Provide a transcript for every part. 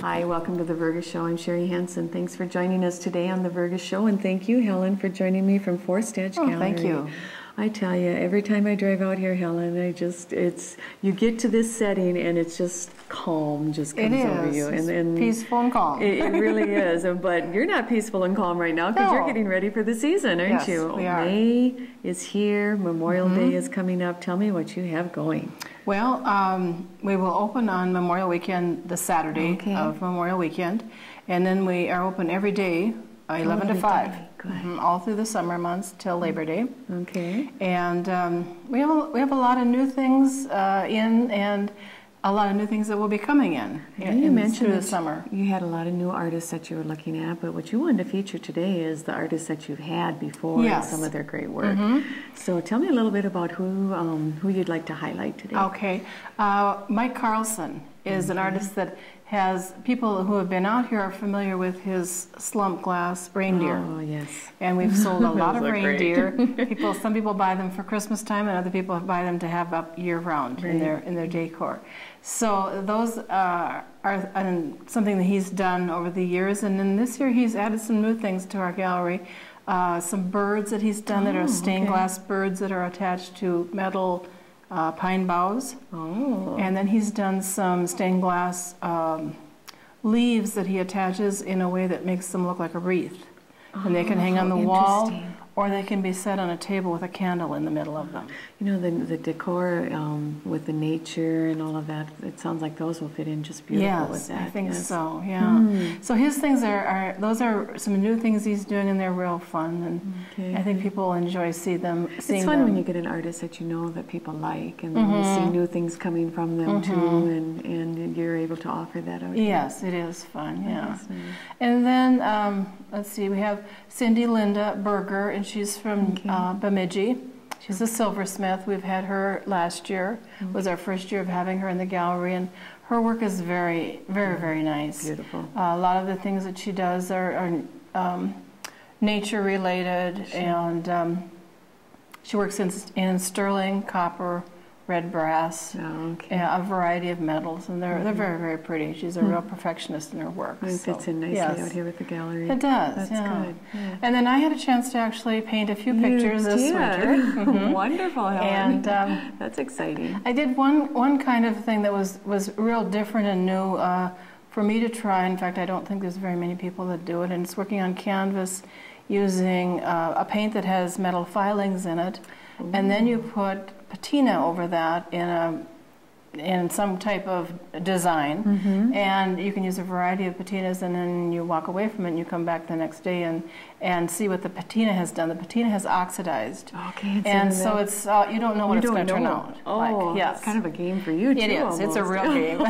Hi, welcome to the Vergas Show. I'm Sherry Hansen. Thanks for joining us today on the Vergas Show, and thank you, Helen, for joining me from Forest Edge Gallery. Thank you. I tell you, every time I drive out here, Helen, you get to this setting and it's just calm just comes over you. And peaceful and calm. It really is. But you're not peaceful and calm right now because you're getting ready for the season, aren't you? Yes, we are. May is here. Memorial Day is coming up. Tell me what you have going. Well, we will open on Memorial Weekend, the Saturday of Memorial Weekend, and then we are open every day, 11 to 5. All through the summer months till Labor Day. Okay. And we have a lot of new things in, and a lot of new things that will be coming in. You mentioned through the summer. You had a lot of new artists that you were looking at, but what you wanted to feature today is the artists that you've had before and some of their great work. So tell me a little bit about who you'd like to highlight today. Okay. Mike Carlson is an artist that has people who have been out here are familiar with his slump glass reindeer. Oh, yes. And we've sold a lot of reindeer. Some people buy them for Christmas time, and other people buy them to have up year round in their decor. So those are something that he's done over the years, and then this year he's added some new things to our gallery. Some birds that he's done that are stained glass birds that are attached to metal pine boughs. And then he's done some stained glass leaves that he attaches in a way that makes them look like a wreath. And they can hang on the wall, or they can be set on a table with a candle in the middle of them. You know, the decor with the nature and all of that, it sounds like those will fit in just beautiful with that. Yes, I think so, yeah. So his things those are some new things he's doing, and they're real fun, and I think people enjoy seeing them. It's fun when you get an artist that you know that people like, and then you see new things coming from them too, and you're able to offer that out. Yes, it is fun, yeah. And then, let's see, we have Cindy Linda Berger, and she's from Bemidji. She's a silversmith. We've had her last year. It was our first year of having her in the gallery, and her work is very, very, very nice. Beautiful. A lot of the things that she does are nature related, and she works in sterling, copper, red brass, a variety of metals, and they're very, very pretty. She's a real perfectionist in her work. It fits in nicely out here with the gallery. It does. That's good. Yeah. And then I had a chance to actually paint a few pictures this winter. Wonderful, Helen. And that's exciting. I did one kind of thing that was real different and new for me to try. In fact, I don't think there's very many people that do it, and it's working on canvas using a paint that has metal filings in it, and then you put patina over that in some type of design, and you can use a variety of patinas, and then you walk away from it and you come back the next day and see what the patina has done. The patina has oxidized, and so it's you don't know what it's going to turn out. It's kind of a game for you too. It is. Almost. It's a real game.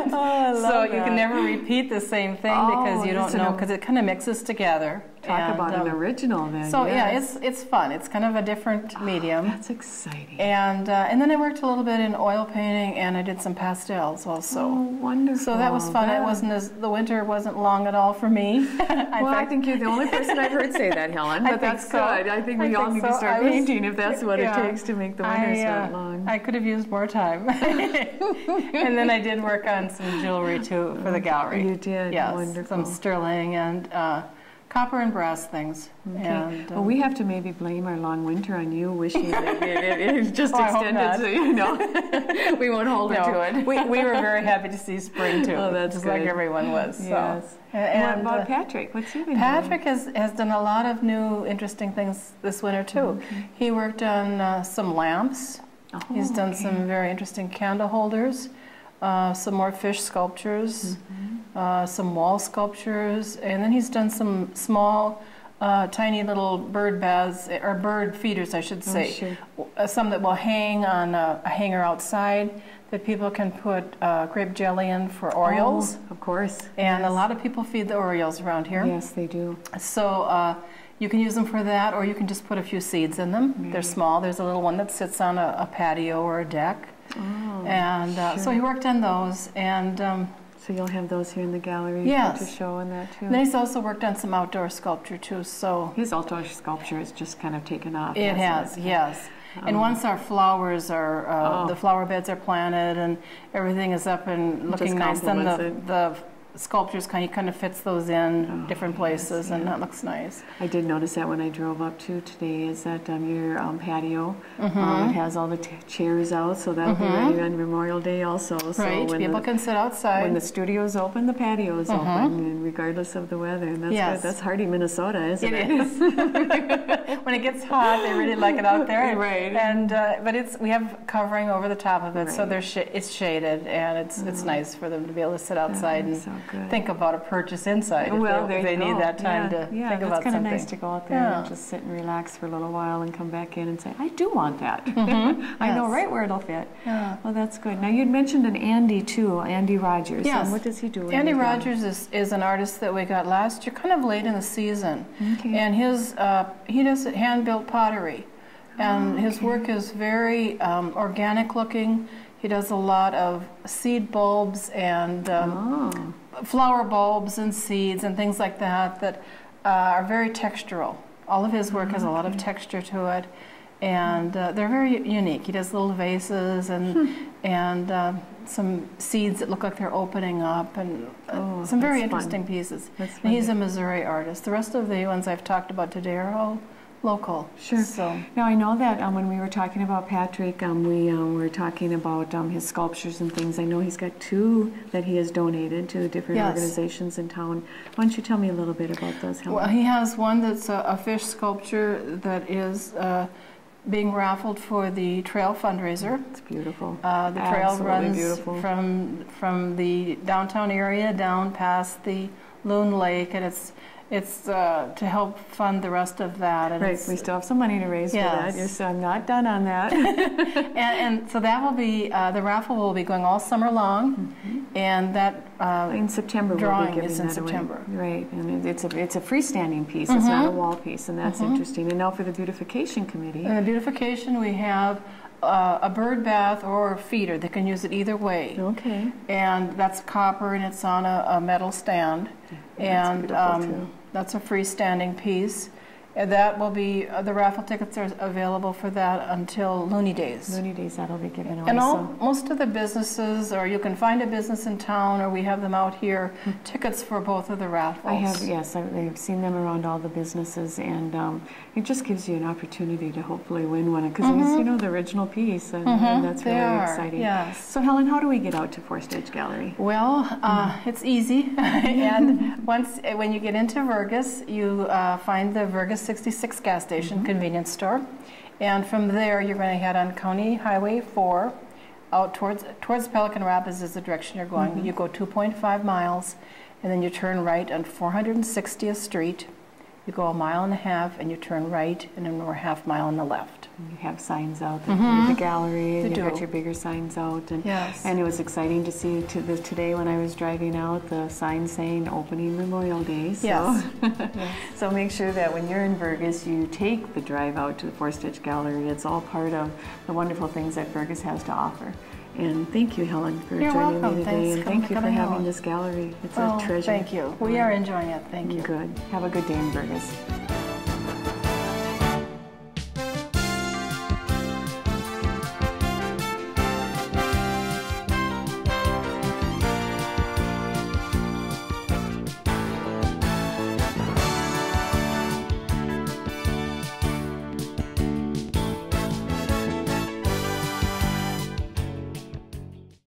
So you can never repeat the same thing because you don't know, because it kind of mixes together. Talk about an original then. So it's fun. It's kind of a different medium. That's exciting. And then I worked a little bit in oil painting, and I did some pastels also. Oh, wonderful. So that was fun. The winter wasn't long at all for me. I think you're the only person I've heard say that, Helen. But that's good. I think we all need to start painting if that's what it takes to make the winters not long. I could have used more time. And then I did work on some jewelry too for the gallery. You did. Yes, wonderful. some sterling and copper and brass things. And, well, we have to maybe blame our long winter on you, wishing that it just extended, so we won't hold it to it. we were very happy to see spring too. Oh, that's just good. Like everyone was. Yes. So. And what about Patrick? What's he been doing? Patrick has done a lot of new, interesting things this winter too. He worked on some lamps. He's done some very interesting candle holders, some more fish sculptures, some wall sculptures, and then he's done some small, tiny little bird baths, or bird feeders, I should say. Some that will hang on a hanger outside that people can put grape jelly in for Orioles. Oh, of course. And a lot of people feed the Orioles around here. Yes, they do. So you can use them for that, or you can just put a few seeds in them. They're small. There's a little one that sits on a patio or a deck. And so he worked on those, and so you'll have those here in the gallery to show and that too. And then he's also worked on some outdoor sculpture too. So his outdoor sculpture has just kind of taken off. It has, yes. And once our flowers are, the flower beds are planted and everything is up and looking nice, then the sculptures kind of fits those in different places, and that looks nice. I did notice that when I drove up today, is that your patio, it has all the chairs out, so that'll be ready on Memorial Day also. So right, people can sit outside. When the studio's open, the patio's open, and regardless of the weather. And that's good. That's hardy Minnesota, isn't it? It is. When it gets hot, they really like it out there. Right. And but we have covering over the top of it, so it's shaded, and it's nice for them to be able to sit outside and think about a purchase inside if they need that time to think about something. It's kind of nice to go out there and just sit and relax for a little while and come back in and say, I do want that. I know right where it'll fit. Yeah. Well, that's good. Now, you'd mentioned an Andy, too, Andy Rogers. Yes. And what does he do? Andy Rogers is an artist that we got last year, kind of late in the season. Okay. And he does hand-built pottery. And his work is very organic looking. He does a lot of seed bulbs and flower bulbs and seeds and things like that are very textural. All of his work has a lot of texture to it, and they're very unique. He does little vases and some seeds that look like they're opening up, and some very interesting pieces. And he's a Missouri artist. The rest of the ones I've talked about today are all local. Sure. So now I know that when we were talking about Patrick, we were talking about his sculptures and things. I know he's got 2 that he has donated to different organizations in town. Why don't you tell me a little bit about those, Helen? Well, he has one that's a fish sculpture that is being raffled for the trail fundraiser. It's beautiful. The trail runs from the downtown area down past the Loon Lake, and it's to help fund the rest of that. And right, we still have some money to raise for that. Yes, I'm not done on that. and so that will be, the raffle will be going all summer long, and that in September drawing we'll be giving is in that September. Away. Right, and it's a freestanding piece, it's not a wall piece, and that's interesting. And now for the beautification committee. In the beautification we have a bird bath or a feeder. They can use it either way. Okay. And that's copper, and it's on a metal stand. And that's a freestanding piece. And that will be, the raffle tickets are available for that until Looney Days. Looney Days, that'll be given away. And most of the businesses, or you can find a business in town, or we have them out here, tickets for both of the raffles. I have, yes, I've seen them around all the businesses, and it just gives you an opportunity to hopefully win one, because it's, the original piece, and that's really exciting. Yes. So Helen, how do we get out to Four Stage Gallery? Well, it's easy, and when you get into Vergas, you find the Vergas 66 gas station convenience store, and from there you're going to head on County Highway 4 out towards Pelican Rapids is the direction you're going. You go 2.5 miles, and then you turn right on 460th Street. You go 1.5 miles, and you turn right, and then we're 1/2 mile on the left. And you have signs out at the gallery, and you've got your bigger signs out. And, yes. And it was exciting to see today when I was driving out, the sign saying opening Memorial Day. So, yes. So make sure that when you're in Vergas, you take the drive out to the Four Stage Gallery. It's all part of the wonderful things that Vergas has to offer. And thank you, Helen, for joining me today. And thank you for having this gallery. It's a treasure. Thank you. We are enjoying it. Thank you. Good. Have a good day in Vergas.